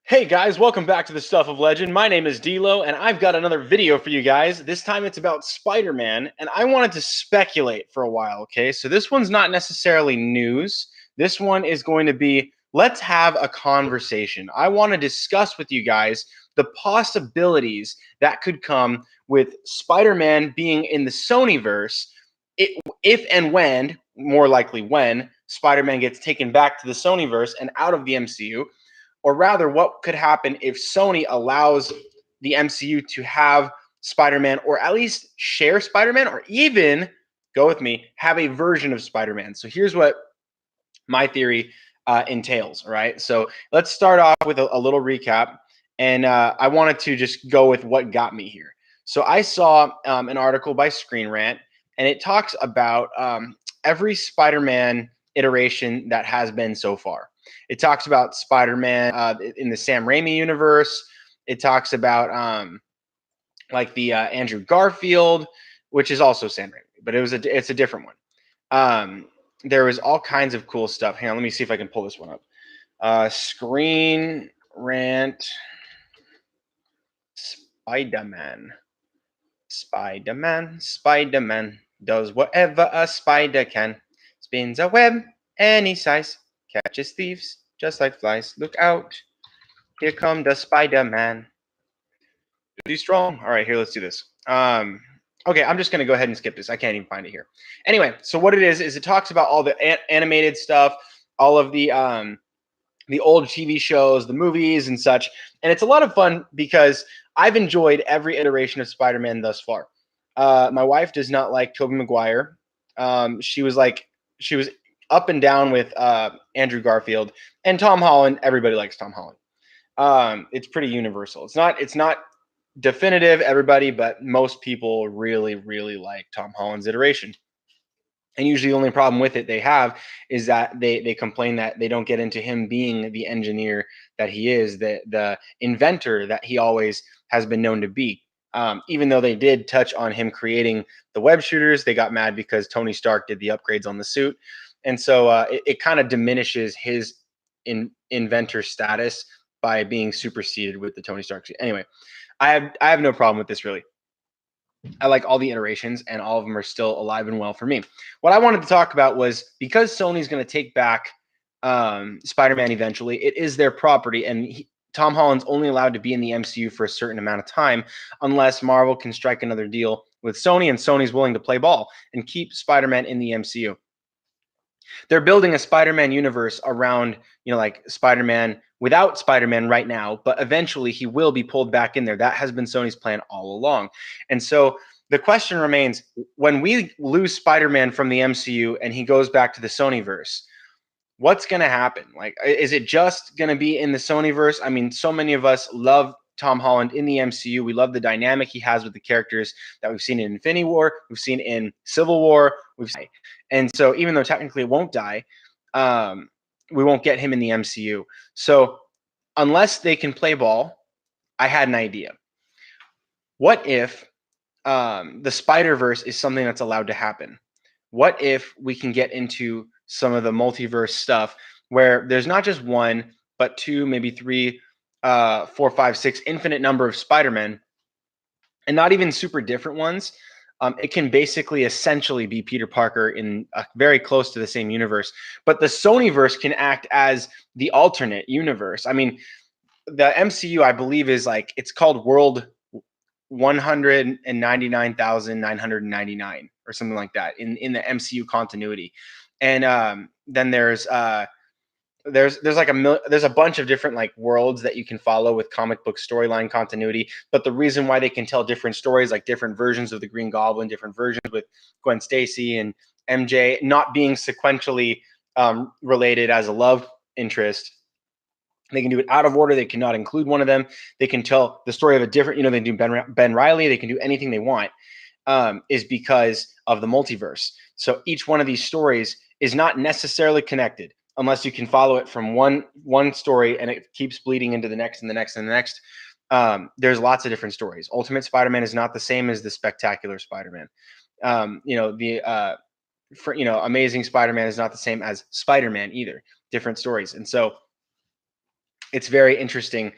Hey guys, welcome back to the Stuff of Legend. My name is D'Lo, and I've got another video for you guys. This time it's about Spider-Man, and I wanted to speculate for a while, okay? So this one's not necessarily news. This one is going to be, let's have a conversation. I want to discuss with you guys the possibilities that could come with Spider-Man being in the Sonyverse if and when, more likely when, Spider-Man gets taken back to the Sonyverse and out of the MCU, or rather, what could happen if Sony allows the MCU to have Spider-Man, or at least share Spider-Man, or even, go with me, have a version of Spider-Man. So here's what my theory entails, all right? So let's start off with a little recap. And I wanted to just go with what got me here. So I saw an article by Screen Rant, and it talks about every Spider-Man iteration that has been so far. It talks about Spider-Man in the Sam Raimi universe. It talks about like the Andrew Garfield, which is also Sam Raimi, but it's a different one. There was all kinds of cool stuff. Hang on, let me see if I can pull this one up. Screen Rant Spider-Man. Spider-Man does whatever a spider can. Spins a web any size, catches thieves just like flies. Look out, here come the Spider-Man. Is he strong? All right, here, let's do this. Okay, I'm just going to go ahead and skip this. I can't even find it here. Anyway, so what it is it talks about all the animated stuff, all of the old TV shows, the movies and such. And it's a lot of fun because I've enjoyed every iteration of Spider-Man thus far. My wife does not like Tobey Maguire. She was up and down with Andrew Garfield, and Tom Holland. Everybody likes Tom Holland. It's pretty universal. It's not definitive, everybody, but most people really, really like Tom Holland's iteration. And usually the only problem with it they have is that they complain that they don't get into him being the engineer that he is, the inventor that he always has been known to be. Even though they did touch on him creating the web shooters, they got mad because Tony Stark did the upgrades on the suit. And so it kind of diminishes his inventor status by being superseded with the Tony Stark suit. Anyway, I have no problem with this, really. I like all the iterations, and all of them are still alive and well for me. What I wanted to talk about was, because Sony's going to take back Spider-Man eventually, it is their property, and Tom Holland's only allowed to be in the MCU for a certain amount of time unless Marvel can strike another deal with Sony, and Sony's willing to play ball and keep Spider-Man in the MCU. They're building a Spider-Man universe around, like Spider-Man without Spider-Man right now, but eventually he will be pulled back in there. That has been Sony's plan all along. And so the question remains, when we lose Spider-Man from the MCU and he goes back to the Sonyverse, what's going to happen? Like, is it just going to be in the Sonyverse? I mean, so many of us love Tom Holland in the MCU. We love the dynamic he has with the characters that we've seen in Infinity War, we've seen in Civil War, and so even though technically it won't die, we won't get him in the MCU. So unless they can play ball, I had an idea. What if the Spider-Verse is something that's allowed to happen? What if we can get into some of the multiverse stuff where there's not just one, but two, maybe three, four, five, six, infinite number of Spider-Men, and not even super different ones. It can basically essentially be Peter Parker in very close to the same universe. But the Sonyverse can act as the alternate universe. I mean, the MCU, I believe, is it's called World 199,999 or something like that in the MCU continuity. And then there's like there's a bunch of different worlds that you can follow with comic book storyline continuity. But the reason why they can tell different stories, like different versions of the Green Goblin, different versions with Gwen Stacy and MJ not being sequentially related as a love interest, they can do it out of order. They cannot include one of them. They can tell the story of a different, they can do Ben Riley. They can do anything they want, is because of the multiverse. So each one of these stories is not necessarily connected unless you can follow it from one story and it keeps bleeding into the next and the next and the next. There's lots of different stories. Ultimate Spider-Man is not the same as the Spectacular Spider-Man. Amazing Spider-Man is not the same as Spider-Man either. Different stories. And so It's very interesting.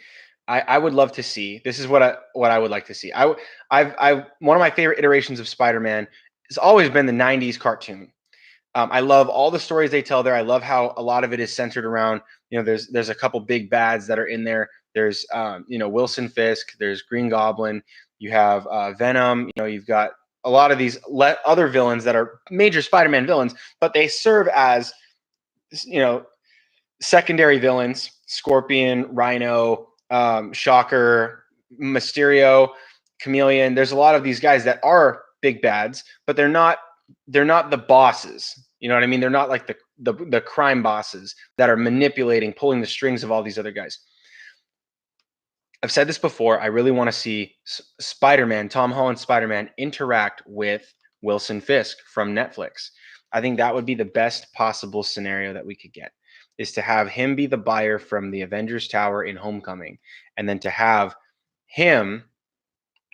I would love to see. This is what I would like to see. I've one of my favorite iterations of Spider-Man has always been the '90s cartoon. I love all the stories they tell there. I love how a lot of it is centered around, there's a couple big bads that are in there. There's Wilson Fisk. There's Green Goblin. You have Venom. You've got a lot of these other villains that are major Spider-Man villains, but they serve as you know secondary villains: Scorpion, Rhino, Shocker, Mysterio, Chameleon. There's a lot of these guys that are big bads, but they're not the bosses. You know what I mean? They're not like the crime bosses that are manipulating, pulling the strings of all these other guys. I've said this before. I really want to see Spider-Man, Tom Holland Spider-Man, interact with Wilson Fisk from Netflix. I think that would be the best possible scenario that we could get, is to have him be the buyer from the Avengers Tower in Homecoming, and then to have him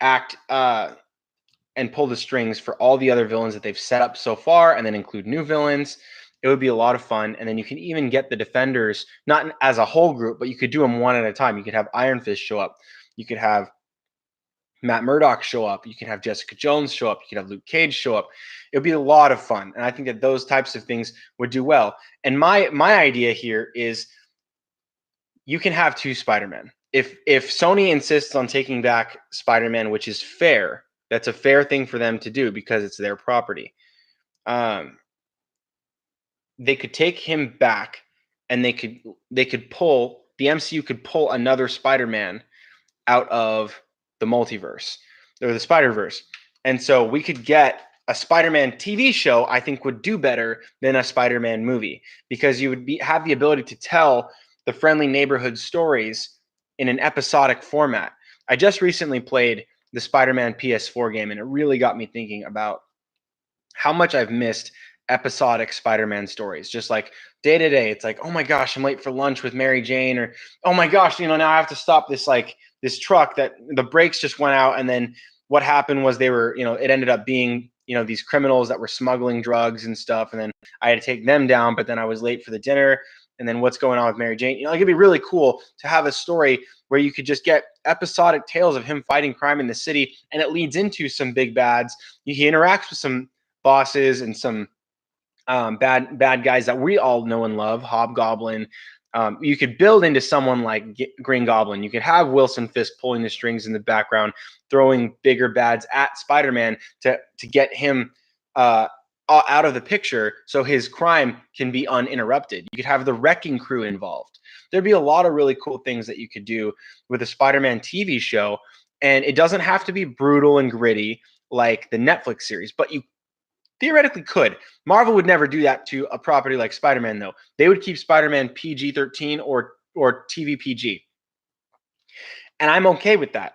act and pull the strings for all the other villains that they've set up so far, and then include new villains. It would be a lot of fun. And then you can even get the Defenders, not as a whole group, but you could do them one at a time. You could have Iron Fist show up. You could have Matt Murdock show up. You can have Jessica Jones show up. You could have Luke Cage show up. It would be a lot of fun. And I think that those types of things would do well. And my idea here is you can have two Spider-Men. If Sony insists on taking back Spider-Man, which is fair, that's a fair thing for them to do because it's their property. They could take him back, and they could pull the MCU could pull another Spider-Man out of the multiverse or the Spider-Verse. And so we could get a Spider-Man TV show. I think would do better than a Spider-Man movie, because you would have the ability to tell the friendly neighborhood stories in an episodic format. I just recently played the Spider-Man PS4 game, and it really got me thinking about how much I've missed episodic Spider-Man stories. Just like day to day, it's like, oh my gosh, I'm late for lunch with Mary Jane, or oh my gosh, now I have to stop this truck that the brakes just went out, and then what happened was they were, it ended up being, these criminals that were smuggling drugs and stuff, and then I had to take them down, but then I was late for the dinner, and then what's going on with Mary Jane? It'd be really cool to have a story where you could just get episodic tales of him fighting crime in the city, and it leads into some big bads. He interacts with some bosses and some bad guys that we all know and love, Hobgoblin. You could build into someone like Green Goblin. You could have Wilson Fisk pulling the strings in the background, throwing bigger bads at Spider-Man to get him out of the picture, so his crime can be uninterrupted. You could have the Wrecking Crew involved. There'd be a lot of really cool things that you could do with a Spider-Man TV show, and it doesn't have to be brutal and gritty like the Netflix series, but you theoretically could. Marvel would never do that to a property like Spider-Man, though. They would keep Spider-Man PG-13 or TV PG. And I'm okay with that.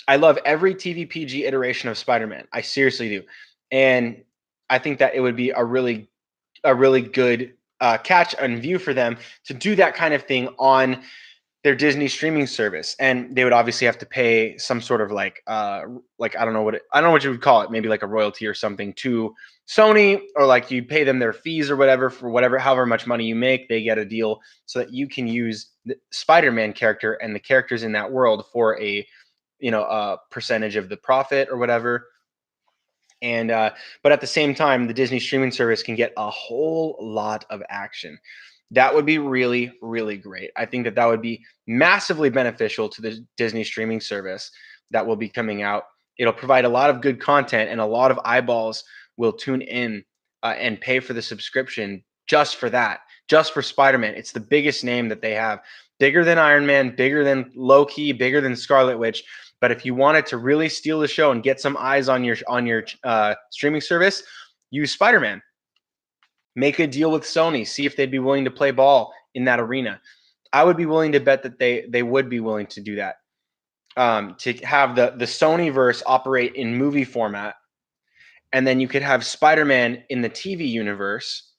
I love every TV PG iteration of Spider-Man. I seriously do. And I think that it would be a really good catch and view for them to do that kind of thing on their Disney streaming service. And they would obviously have to pay some sort of like I don't know what you would call it, maybe like a royalty or something to Sony, or like you pay them their fees or whatever for however much money you make, they get a deal so that you can use the Spider-Man character and the characters in that world for a percentage of the profit or whatever. And but at the same time, the Disney streaming service can get a whole lot of action. That would be really, really great. I think that would be massively beneficial to the Disney streaming service that will be coming out. It'll provide a lot of good content, and a lot of eyeballs will tune in and pay for the subscription just for that, just for Spider-Man. It's the biggest name that they have, bigger than Iron Man, bigger than Loki, bigger than Scarlet Witch. But if you wanted to really steal the show and get some eyes on your streaming service, use Spider-Man. Make a deal with Sony. See if they'd be willing to play ball in that arena. I would be willing to bet that they would be willing to do that. To have the Sony verse operate in movie format, and then you could have Spider-Man in the TV universe,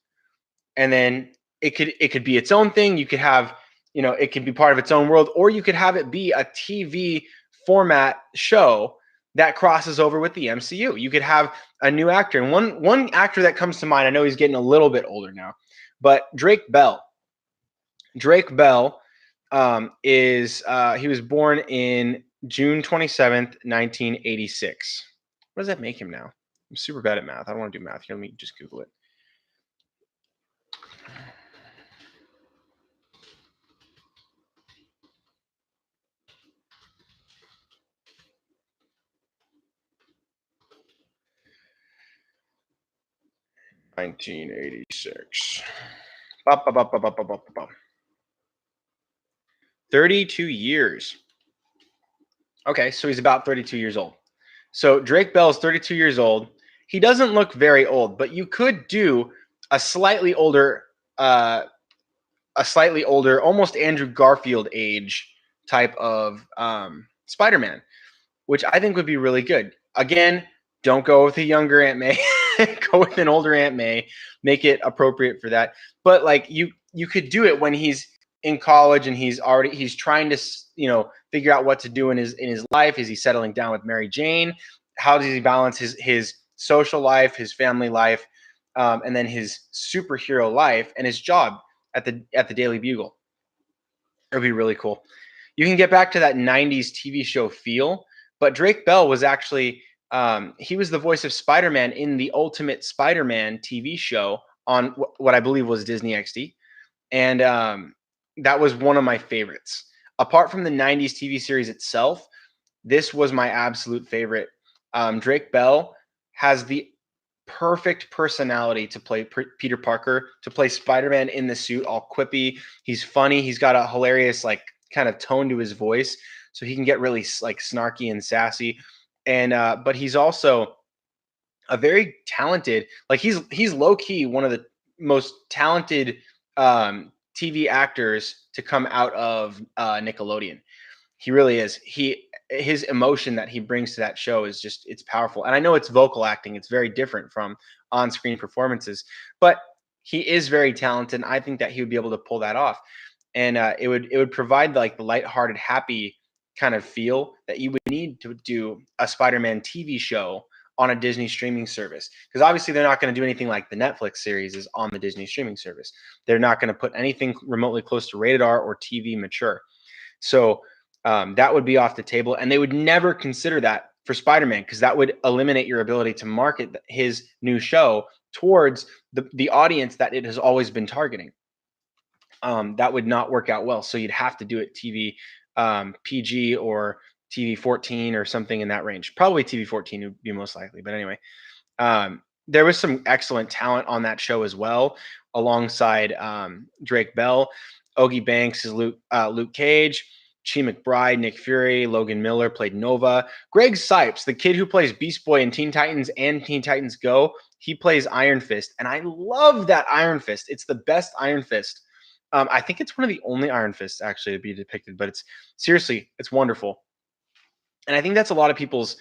and then it could be its own thing. You could have, it could be part of its own world, or you could have it be a TV format show that crosses over with the MCU. You could have a new actor. And one actor that comes to mind, I know he's getting a little bit older now, but Drake Bell. Drake Bell is he was born in June 27th, 1986. What does that make him now? I'm super bad at math. I don't want to do math. Here, let me just Google it. 1986. 32 years. Okay, so he's about 32 years old. So Drake Bell is 32 years old. He doesn't look very old, but you could do a slightly older, almost Andrew Garfield age type of Spider-Man, which I think would be really good. Again, don't go with a younger Aunt May. Go with an older Aunt May. Make it appropriate for that. But like you could do it when he's in college and he's trying to figure out what to do in his life. Is he settling down with Mary Jane? How does he balance his social life, his family life, and then his superhero life and his job at the Daily Bugle? It would be really cool. You can get back to that 90s TV show feel, but Drake Bell was actually he was the voice of Spider-Man in the Ultimate Spider-Man TV show on what I believe was Disney XD, and that was one of my favorites. Apart from the 90s TV series itself, this was my absolute favorite. Drake Bell has the perfect personality to play Peter Parker, to play Spider-Man in the suit, all quippy. He's funny. He's got a hilarious like kind of tone to his voice, so he can get really like snarky and sassy. And but he's also a very talented, like he's low key one of the most talented TV actors to come out of Nickelodeon. He really is. His emotion that he brings to that show is just it's powerful. And I know it's vocal acting. It's very different from on-screen performances, but he is very talented. And I think that he would be able to pull that off. And it would provide like the lighthearted, happy kind of feel that you would need to do a Spider-Man TV show on a Disney streaming service. Because obviously they're not going to do anything like the Netflix series is on the Disney streaming service. They're not going to put anything remotely close to rated R or TV mature. So that would be off the table, and they would never consider that for Spider-Man because that would eliminate your ability to market his new show towards the audience that it has always been targeting. That would not work out well. So you'd have to do it TV PG or TV 14 or something in that range. Probably TV 14 would be most likely. But anyway, there was some excellent talent on that show as well, alongside Drake Bell. Ogie Banks is Luke Cage. Chi McBride, Nick Fury, Logan Miller played Nova. Greg Sipes, the kid who plays Beast Boy in Teen Titans and Teen Titans Go, he plays Iron Fist. And I love that Iron Fist. It's the best Iron Fist. I think it's one of the only Iron Fists actually to be depicted, but it's seriously, it's wonderful. And I think that's a lot of people's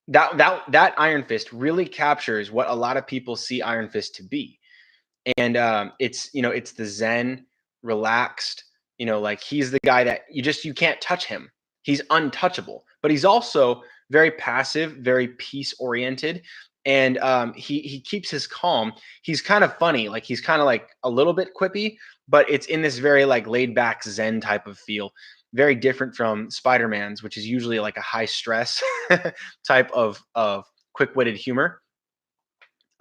that Iron Fist really captures what a lot of people see Iron Fist to be. And it's the zen, relaxed, like he's the guy that you can't touch him. He's untouchable, but he's also very passive, very peace oriented, and he keeps his calm. He's kind of funny, like he's kind of like a little bit quippy, but it's in this very like laid back zen type of feel. Very different from Spider-Man's, which is usually like a high stress type of quick-witted humor.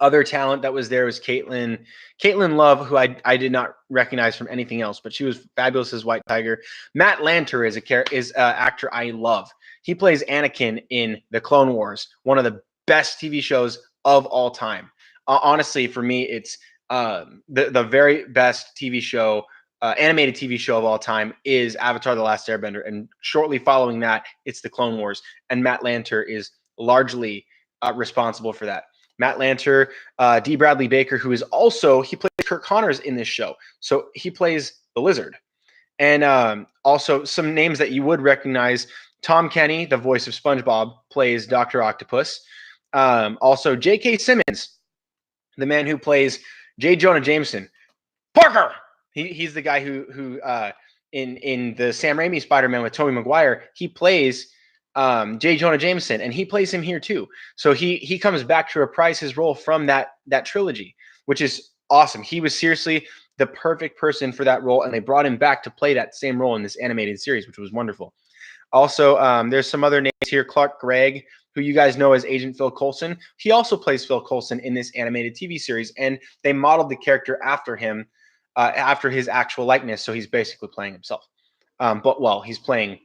Other talent that was there was Caitlin Love, who I did not recognize from anything else, but she was fabulous as White Tiger. Matt Lanter is an actor I love. He plays Anakin in the Clone Wars, one of the best TV shows of all time. Honestly, for me, it's the very best TV show, animated TV show of all time is Avatar: The Last Airbender, and shortly following that, it's the Clone Wars, and Matt Lanter is largely responsible for that. Matt Lanter, D. Bradley Baker, who is also, he plays Kirk Connors in this show. So he plays the Lizard. And also some names that you would recognize. Tom Kenny, the voice of SpongeBob, plays Dr. Octopus. Also, J.K. Simmons, the man who plays J. Jonah Jameson. Parker! He's the guy who in the Sam Raimi Spider-Man with Tobey Maguire, he plays J. Jonah Jameson, and he plays him here too. So he comes back to reprise his role from that trilogy, which is awesome. He was seriously the perfect person for that role, and they brought him back to play that same role in this animated series, which was wonderful. Also, there's some other names here. Clark Gregg, who you guys know as Agent Phil Coulson. He also plays Phil Coulson in this animated TV series, and they modeled the character after him, after his actual likeness. So he's basically playing himself. He's playing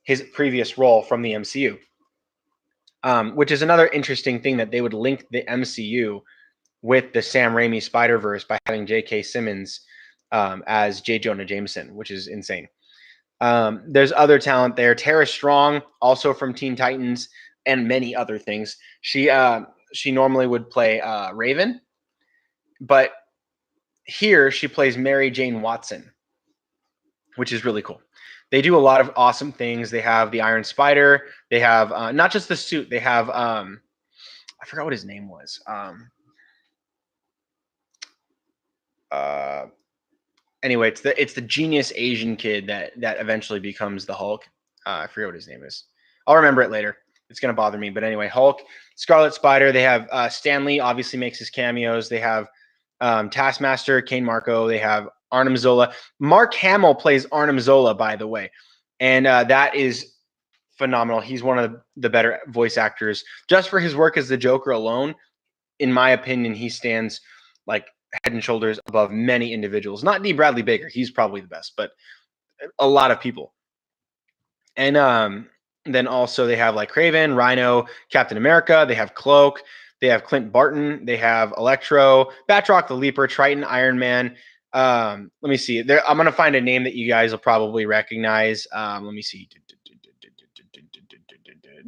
his previous role from the MCU, which is another interesting thing that they would link the MCU with the Sam Raimi Spider-Verse by having J.K. Simmons as J. Jonah Jameson, which is insane. There's other talent there. Tara Strong, also from Teen Titans, and many other things. She normally would play Raven, but here she plays Mary Jane Watson, which is really cool. They do a lot of awesome things. They have the Iron Spider. They have not just the suit. They have I forgot what his name was. Anyway, it's the genius Asian kid that eventually becomes the Hulk. I forget what his name is. I'll remember it later. It's gonna bother me, but anyway, Hulk, Scarlet Spider. They have Stan Lee obviously makes his cameos. They have Taskmaster, Kane Marco. They have Arnim Zola. Mark Hamill plays Arnim Zola, by the way, and that is phenomenal. He's one of the better voice actors just for his work as the Joker alone. In my opinion, he stands like head and shoulders above many individuals. Not D. Bradley Baker, he's probably the best, but a lot of people. And then also they have like Kraven, Rhino, Captain America. They have Cloak. They have Clint Barton. They have Electro, Batroc, the Leaper, Triton, Iron Man. Let me see. I'm gonna find a name that you guys will probably recognize. Let me see.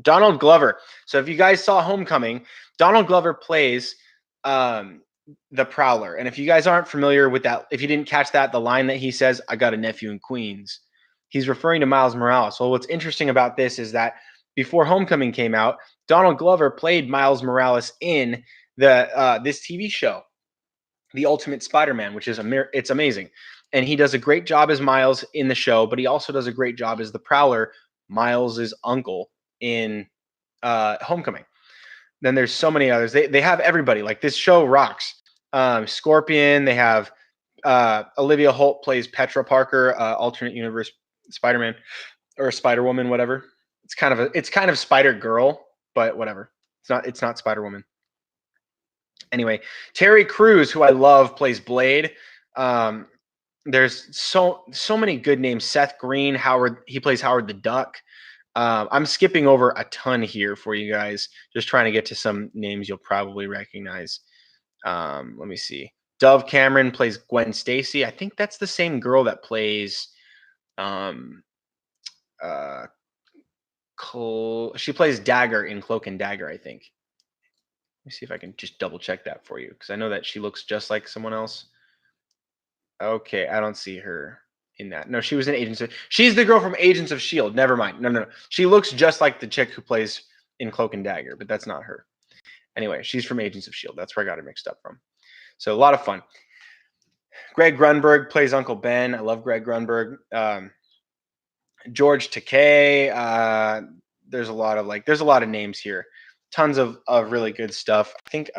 Donald Glover. So if you guys saw Homecoming, Donald Glover plays the Prowler. And if you guys aren't familiar with that, if you didn't catch that, the line that he says, "I got a nephew in Queens," he's referring to Miles Morales. Well, what's interesting about this is that before Homecoming came out, Donald Glover played Miles Morales in the this TV show, The Ultimate Spider-Man, which is it's amazing. And he does a great job as Miles in the show, but he also does a great job as the Prowler, Miles's uncle in Homecoming. Then there's so many others. They have everybody. Like this show rocks. Scorpion. They have Olivia Holt plays Petra Parker, alternate universe Spider-Man or Spider-Woman, whatever. It's kind of Spider-Girl, but whatever. It's not Spider-Woman. Anyway, Terry Crews, who I love, plays Blade. There's so many good names. Seth Green, he plays Howard the Duck. I'm skipping over a ton here for you guys, just trying to get to some names you'll probably recognize. Let me see. Dove Cameron plays Gwen Stacy. I think that's the same girl that plays she plays Dagger in Cloak and Dagger, I think. Let me see if I can just double check that for you, because I know that she looks just like someone else. Okay, I don't see her in that. No, she was in Agents of... She's the girl from Agents of S.H.I.E.L.D. Never mind. No. She looks just like the chick who plays in Cloak and Dagger, but that's not her. Anyway, she's from Agents of S.H.I.E.L.D. That's where I got her mixed up from. So a lot of fun. Greg Grunberg plays Uncle Ben. I love Greg Grunberg. George Takei. There's a lot of names here. Tons of really good stuff. I think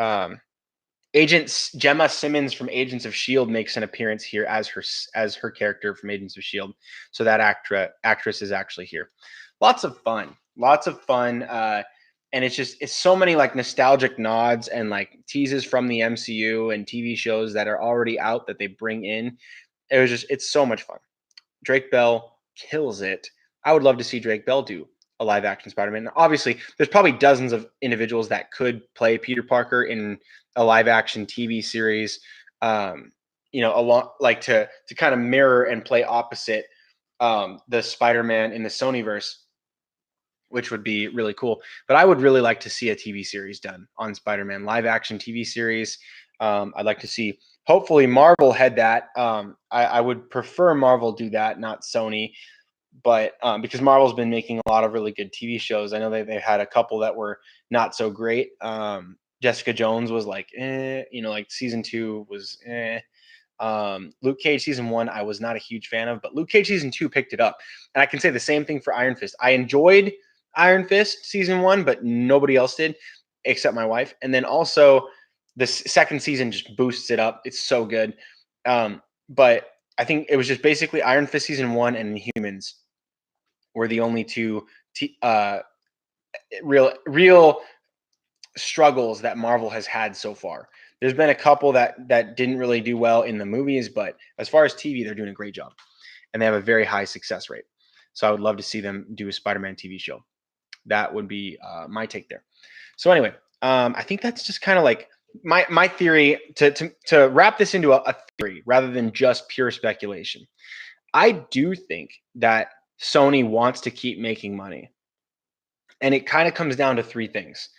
Agent Gemma Simmons from Agents of S.H.I.E.L.D. makes an appearance here as her character from Agents of S.H.I.E.L.D. So that actress is actually here. Lots of fun. And it's so many like nostalgic nods and like teases from the MCU and TV shows that are already out that they bring in. It's so much fun. Drake Bell kills it. I would love to see Drake Bell do a live action Spider-Man. Obviously, there's probably dozens of individuals that could play Peter Parker in a live action TV series. Along like to kind of mirror and play opposite the Spider-Man in the Sonyverse, which would be really cool. But I would really like to see a TV series done on Spider-Man, live action TV series. I'd like to see, hopefully Marvel head that. I would prefer Marvel do that, not Sony. But because Marvel's been making a lot of really good TV shows. I know they've had a couple that were not so great. Jessica Jones was like, like season 2 was Luke Cage season 1 I was not a huge fan of, but Luke Cage season 2 picked it up. And I can say the same thing for Iron Fist. I enjoyed Iron Fist season 1, but nobody else did except my wife. And then also the second season just boosts it up. It's so good. but I think it was just basically Iron Fist season 1 and Inhumans were the only two real struggles that Marvel has had so far. There's been a couple that didn't really do well in the movies, but as far as TV, they're doing a great job, and they have a very high success rate. So I would love to see them do a Spider-Man TV show. That would be my take there. So anyway, I think that's just kind of like my theory to wrap this into a theory rather than just pure speculation. I do think that Sony wants to keep making money, and it kind of comes down to three things.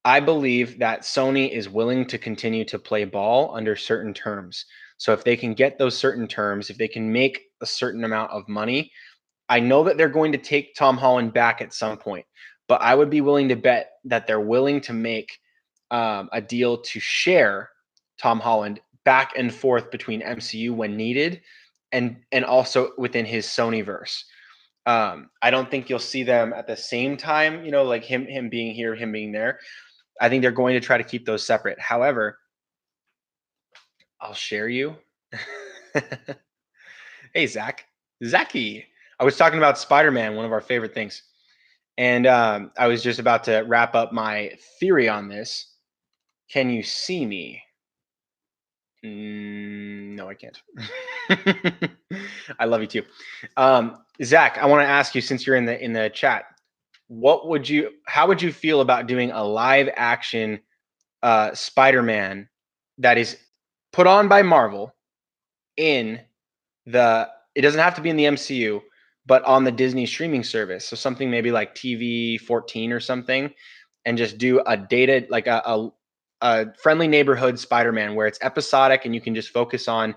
I believe that Sony is willing to continue to play ball under certain terms. So if they can get those certain terms, if they can make a certain amount of money, I know that they're going to take Tom Holland back at some point, but I would be willing to bet that they're willing to make a deal to share Tom Holland back and forth between MCU when needed, and also within his Sonyverse. I don't think you'll see them at the same time, like him being here, him being there. I think they're going to try to keep those separate. However, I'll share you. Hey, Zachy. I was talking about Spider-Man, one of our favorite things. And I was just about to wrap up my theory on this. Can you see me? No, I can't. I love you too. Zach, I want to ask you, since you're in the chat, how would you feel about doing a live action Spider-Man that is put on by Marvel it doesn't have to be in the MCU, but on the Disney streaming service. So something maybe like TV 14 or something, and just do a dated, like a friendly neighborhood Spider-Man where it's episodic and you can just focus on,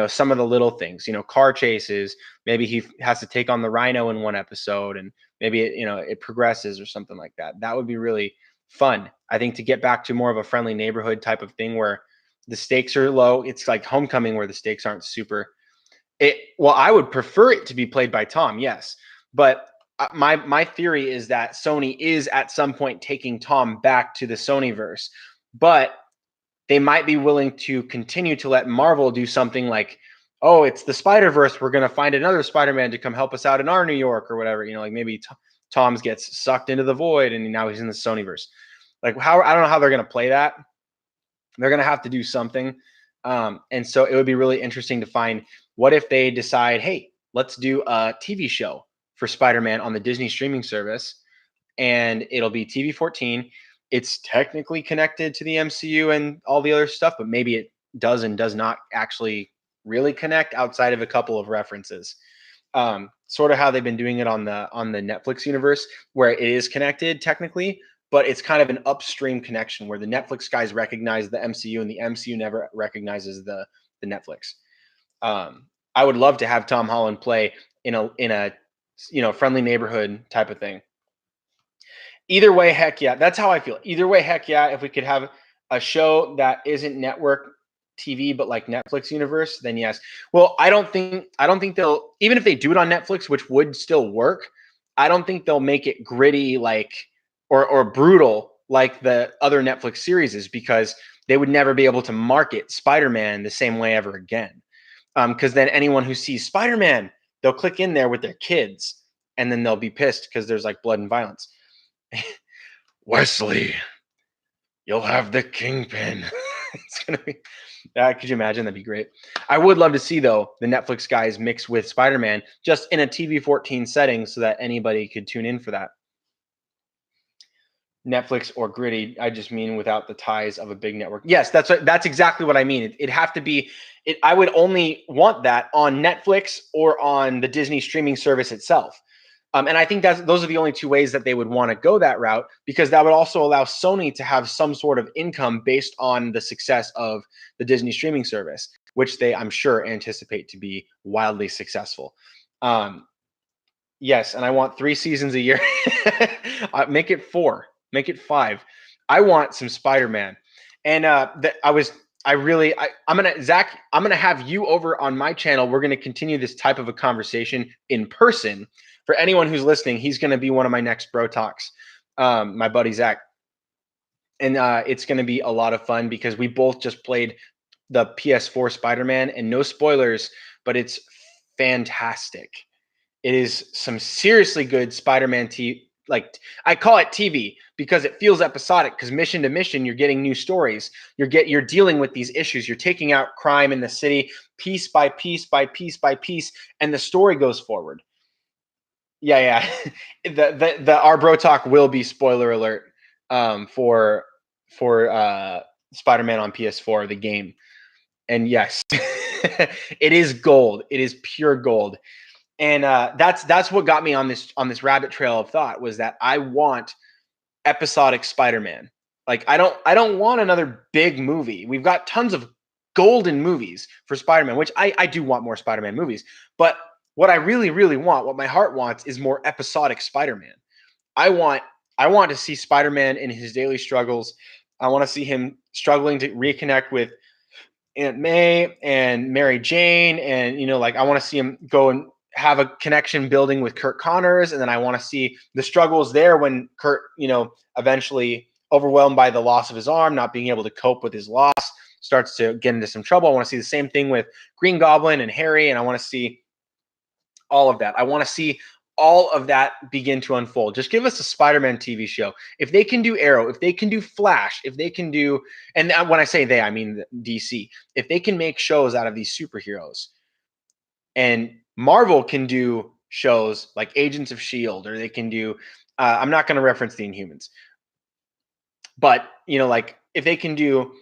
some of the little things, car chases. Maybe he has to take on the Rhino in one episode, and maybe it progresses or something like that. That would be really fun. I think, to get back to more of a friendly neighborhood type of thing where the stakes are low. It's like Homecoming where the stakes aren't super. Well, I would prefer it to be played by Tom, yes, but my theory is that Sony is at some point taking Tom back to the Sonyverse, but they might be willing to continue to let Marvel do something like, oh, it's the Spider-Verse, we're going to find another Spider-Man to come help us out in our New York or whatever, like maybe Tom's gets sucked into the void and now he's in the Sonyverse. Like, I don't know how they're going to play that. They're going to have to do something. And so it would be really interesting to find, what if they decide, hey, let's do a TV show for Spider-Man on the Disney streaming service, and it'll be TV 14. It's technically connected to the MCU and all the other stuff, but maybe it does and does not actually really connect outside of a couple of references. Sort of how they've been doing it on the Netflix universe, where it is connected technically, but it's kind of an upstream connection where the Netflix guys recognize the MCU and the MCU never recognizes the Netflix. I would love to have Tom Holland play in a friendly neighborhood type of thing. Either way, heck yeah. That's how I feel. Either way, heck yeah. If we could have a show that isn't network TV but like Netflix universe, then yes. Well, I don't think they'll, even if they do it on Netflix, which would still work, I don't think they'll make it gritty or brutal like the other Netflix series is, because they would never be able to market Spider-Man the same way ever again. Because then anyone who sees Spider-Man, they'll click in there with their kids, and then they'll be pissed because there's like blood and violence. Wesley, you'll have the Kingpin. It's gonna be. Could you imagine? That'd be great. I would love to see, though, the Netflix guys mix with Spider-Man just in a TV 14 setting, so that anybody could tune in for that. Netflix or gritty, I just mean without the ties of a big network. Yes, that's exactly what I mean. It'd have to be. I would only want that on Netflix or on the Disney streaming service itself. And I think those are the only two ways that they would want to go that route, because that would also allow Sony to have some sort of income based on the success of the Disney streaming service, which they, I'm sure, anticipate to be wildly successful. Yes, and I want 3 seasons a year. Make it 4. Make it 5. I want some Spider-Man. And I'm gonna have you over on my channel. We're gonna continue this type of a conversation in person. For anyone who's listening, he's gonna be one of my next bro talks. My buddy Zach. And it's gonna be a lot of fun because we both just played the PS4 Spider-Man, and no spoilers, but it's fantastic. It is some seriously good Spider-Man like I call it TV because it feels episodic, because mission to mission you're getting new stories. You're dealing with these issues. You're taking out crime in the city piece by piece by piece by piece, and the story goes forward. Yeah. The our bro talk will be spoiler alert for Spider-Man on PS4, the game. And yes, it is gold. It is pure gold. And that's what got me on this rabbit trail of thought, was that I want episodic Spider-Man. Like I don't want another big movie. We've got tons of golden movies for Spider-Man, which I do want more Spider-Man movies. But what I really, really want, what my heart wants, is more episodic Spider-Man. I want I want to see Spider-Man in his daily struggles. I want to see him struggling to reconnect with Aunt May and Mary Jane, and like I want to see him go and have a connection building with Kurt Connors, and then I want to see the struggles there when Kurt, eventually overwhelmed by the loss of his arm, not being able to cope with his loss, starts to get into some trouble. I want to see the same thing with Green Goblin and Harry, and I want to see all of that. I want to see all of that begin to unfold. Just give us a Spider-Man TV show. If they can do Arrow, if they can do Flash, if they can do, and when I say they, I mean DC, if they can make shows out of these superheroes, and Marvel can do shows like Agents of S.H.I.E.L.D., or they can do, I'm not going to reference the Inhumans, but like if they can do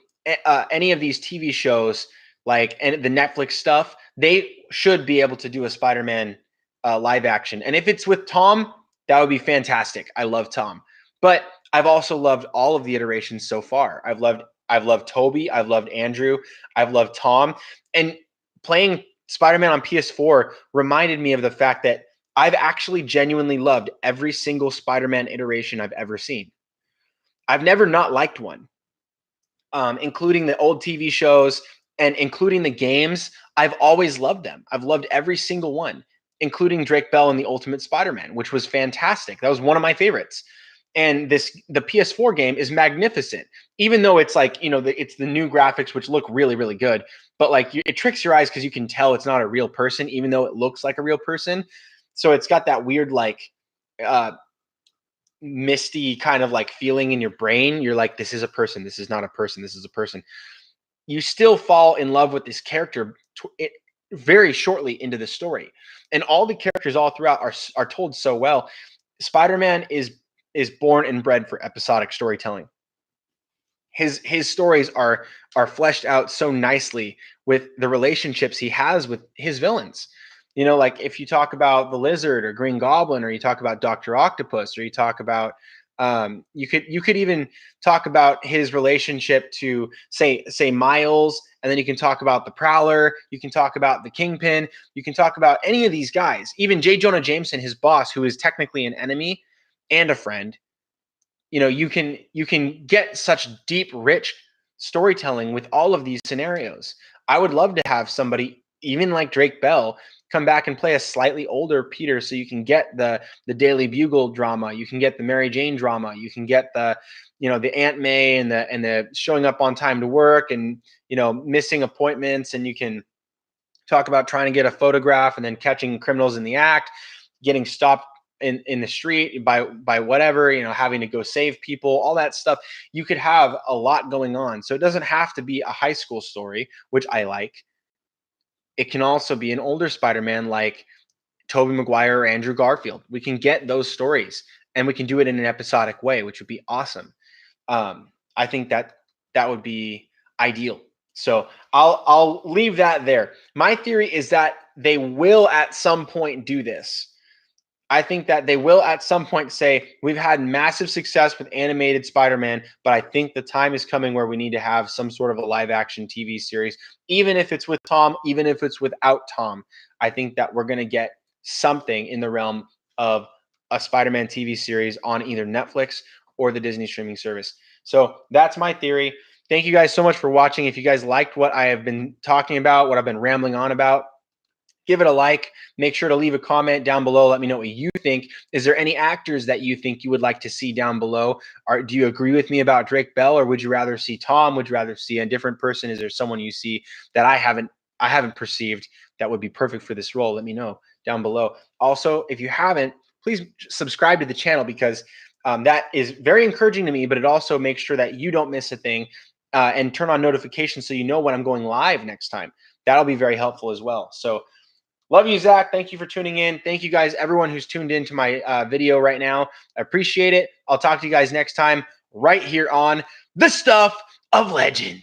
any of these TV shows, like and the Netflix stuff, they should be able to do a Spider-Man live action. And if it's with Tom, that would be fantastic. I love Tom, but I've also loved all of the iterations so far. I've loved Toby, I've loved Andrew, I've loved Tom, and playing Spider-Man on PS4 reminded me of the fact that I've actually genuinely loved every single Spider-Man iteration I've ever seen. I've never not liked one, including the old TV shows and including the games. I've always loved them. I've loved every single one, including Drake Bell and the Ultimate Spider-Man, which was fantastic. That was one of my favorites. And the PS4 game is magnificent, even though it's like it's the new graphics, which look really, really good. But like it tricks your eyes because you can tell it's not a real person, even though it looks like a real person. So it's got that weird like uh, misty kind of like feeling in your brain. You're like, this is a person, this is not a person, this is a person. You still fall in love with this character very shortly into the story, and all the characters all throughout are told so well. Spider-Man is born and bred for episodic storytelling. His stories are fleshed out so nicely with the relationships he has with his villains. Like if you talk about the Lizard or Green Goblin, or you talk about Doctor Octopus, or you talk about you could even talk about his relationship to say Miles, and then you can talk about the Prowler, you can talk about the Kingpin, you can talk about any of these guys, even J. Jonah Jameson, his boss, who is technically an enemy and a friend. You can get such deep, rich storytelling with all of these scenarios. I would love to have somebody even like Drake Bell come back and play a slightly older Peter, so you can get the Daily Bugle drama, you can get the Mary Jane drama, you can get the Aunt May and the showing up on time to work, and missing appointments, and you can talk about trying to get a photograph and then catching criminals in the act, getting stopped in the street by whatever, having to go save people, all that stuff. You could have a lot going on. So it doesn't have to be a high school story, which I like. It can also be an older Spider-Man like Tobey Maguire or Andrew Garfield. We can get those stories, and we can do it in an episodic way, which would be awesome. I think that would be ideal. So I'll leave that there. My theory is that they will at some point do this. I think that they will at some point say, we've had massive success with animated Spider-Man, but I think the time is coming where we need to have some sort of a live action TV series, even if it's with Tom, even if it's without Tom. I think that we're going to get something in the realm of a Spider-Man TV series on either Netflix or the Disney streaming service. So that's my theory. Thank you guys so much for watching. If you guys liked what I have been talking about, what I've been rambling on about, Give it a like. Make sure to leave a comment down below. Let me know what you think. Is there any actors that you think you would like to see down below? Do you agree with me about Drake Bell, or would you rather see Tom? Would you rather see a different person? Is there someone you see that I haven't perceived that would be perfect for this role? Let me know down below. Also, if you haven't, please subscribe to the channel, because that is very encouraging to me, but it also makes sure that you don't miss a thing, and turn on notifications so you know when I'm going live next time. That'll be very helpful as well. So love you, Zach. Thank you for tuning in. Thank you guys, everyone who's tuned into my video right now. I appreciate it. I'll talk to you guys next time right here on The Stuff of Legend.